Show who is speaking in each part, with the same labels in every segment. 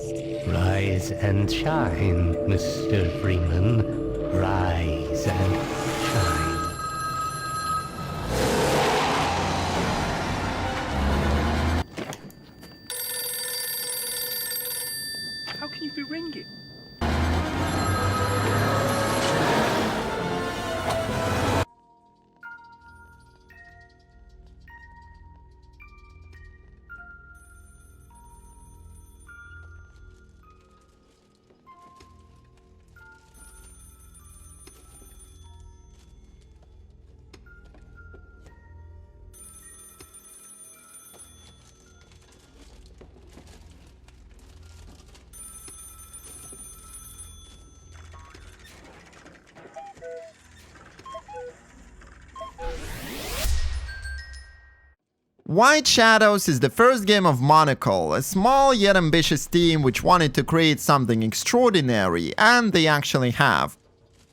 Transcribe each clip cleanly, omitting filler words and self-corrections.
Speaker 1: Rise and shine, Mr. Freeman. Rise and shine.
Speaker 2: How can you be ringing?
Speaker 3: White Shadows is the first game of Monokel, a small yet ambitious team which wanted to create something extraordinary, and they actually have.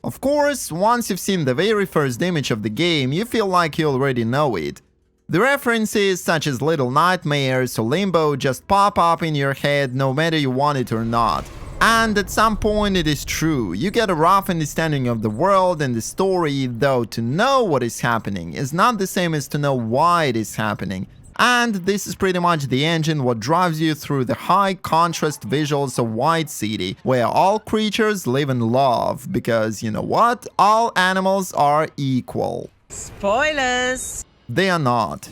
Speaker 3: Of course, once you've seen the very first image of the game, you feel like you already know it. The references, such as Little Nightmares or Limbo, just pop up in your head no matter you want it or not. And at some point it is true, you get a rough understanding of the world and the story, though to know what is happening is not the same as to know why it is happening. And this is pretty much the engine what drives you through the high contrast visuals of White City, where all creatures live in love, because you know what? All animals are equal.
Speaker 4: Spoilers!
Speaker 3: They are not.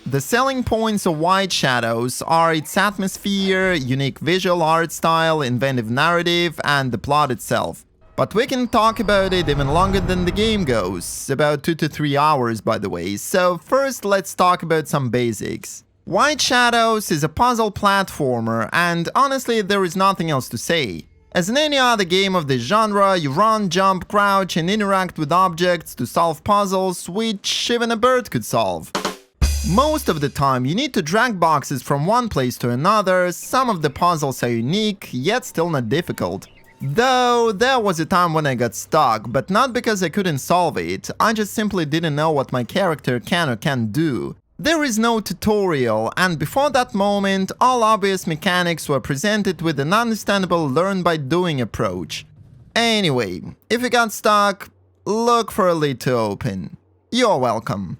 Speaker 3: The selling points of White Shadows are its atmosphere, unique visual art style, inventive narrative, and the plot itself. But we can talk about it even longer than the game goes, about 2 to 3 hours by the way, so first let's talk about some basics. White Shadows is a puzzle platformer, and honestly there is nothing else to say. As in any other game of this genre, you run, jump, crouch, and interact with objects to solve puzzles, which even a bird could solve. Most of the time you need to drag boxes from one place to another. Some of the puzzles are unique, yet still not difficult. Though there was a time when I got stuck, but not because I couldn't solve it, I just simply didn't know what my character can or can't do. There is no tutorial, and before that moment, all obvious mechanics were presented with an understandable learn-by-doing approach. Anyway, if you got stuck, look for a lid to open. You're welcome.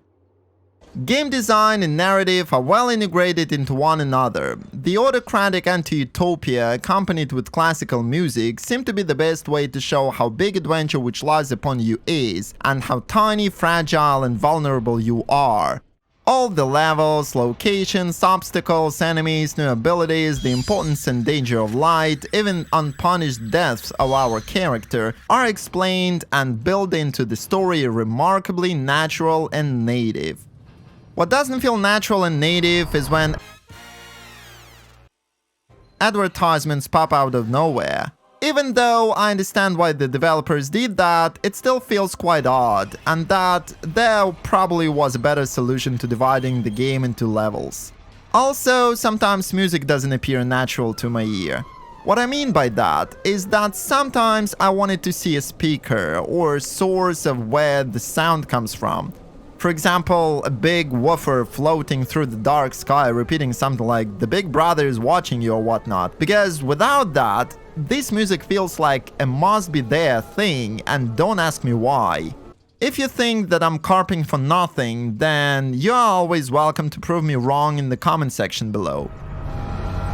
Speaker 3: Game design and narrative are well integrated into one another. The autocratic anti-utopia accompanied with classical music seem to be the best way to show how big adventure which lies upon you is, and how tiny, fragile and vulnerable you are. All the levels, locations, obstacles, enemies, new abilities, the importance and danger of light, even unpunished deaths of our character are explained and built into the story remarkably natural and native. What doesn't feel natural and native is when advertisements pop out of nowhere. Even though I understand why the developers did that, it still feels quite odd, and that there probably was a better solution to dividing the game into levels. Also, sometimes music doesn't appear natural to my ear. What I mean by that is that sometimes I wanted to see a speaker or source of where the sound comes from. For example, a big woofer floating through the dark sky repeating something like "the big brother is watching you" or whatnot, because without that, this music feels like a must-be-there thing, and don't ask me why. If you think that I'm carping for nothing, then you're always welcome to prove me wrong in the comment section below.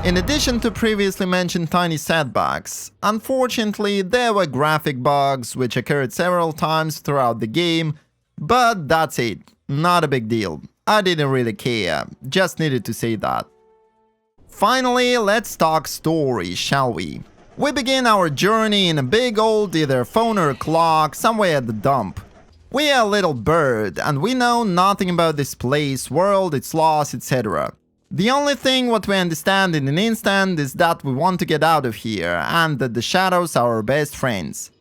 Speaker 3: In addition to previously mentioned tiny setbacks, unfortunately there were graphic bugs which occurred several times throughout the game. But that's it, not a big deal. I didn't really care, just needed to say that. Finally, let's talk story, shall we? We begin our journey in a big old either phone or clock somewhere at the dump. We are a little bird, and we know nothing about this place, world, its laws, etc. The only thing what we understand in an instant is that we want to get out of here, and that the shadows are our best friends.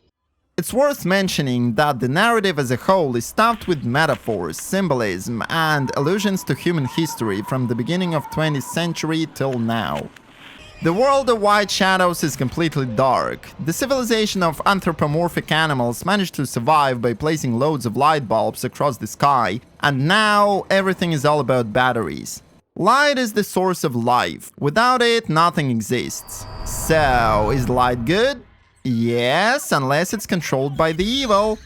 Speaker 3: It's worth mentioning that the narrative as a whole is stuffed with metaphors, symbolism, and allusions to human history from the beginning of 20th century till now. The world of White Shadows is completely dark. The civilization of anthropomorphic animals managed to survive by placing loads of light bulbs across the sky, and now everything is all about batteries. Light is the source of life. Without it, nothing exists. So, is light good? Yes, unless it's controlled by the evil.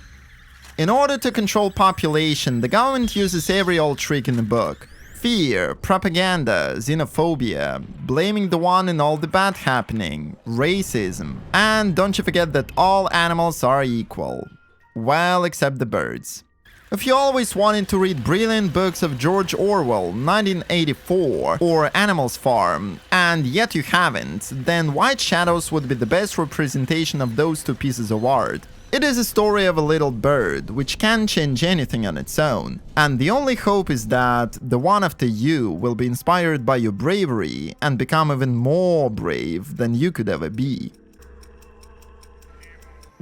Speaker 3: In order to control population, the government uses every old trick in the book. Fear, propaganda, xenophobia, blaming the one in all the bad happening, racism, and don't you forget that all animals are equal. Well, except the birds. If you always wanted to read brilliant books of George Orwell, 1984, or Animals Farm, and yet you haven't, then White Shadows would be the best representation of those two pieces of art. It is a story of a little bird, which can't change anything on its own, and the only hope is that the one after you will be inspired by your bravery and become even more brave than you could ever be.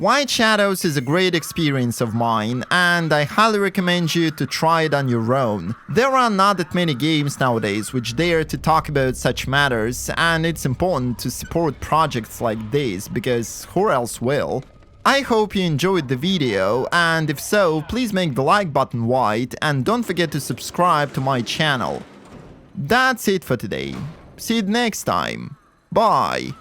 Speaker 3: White Shadows is a great experience of mine, and I highly recommend you to try it on your own. There are not that many games nowadays which dare to talk about such matters, and it's important to support projects like this, because who else will? I hope you enjoyed the video, and if so, please make the like button white and don't forget to subscribe to my channel. That's it for today. See you next time. Bye.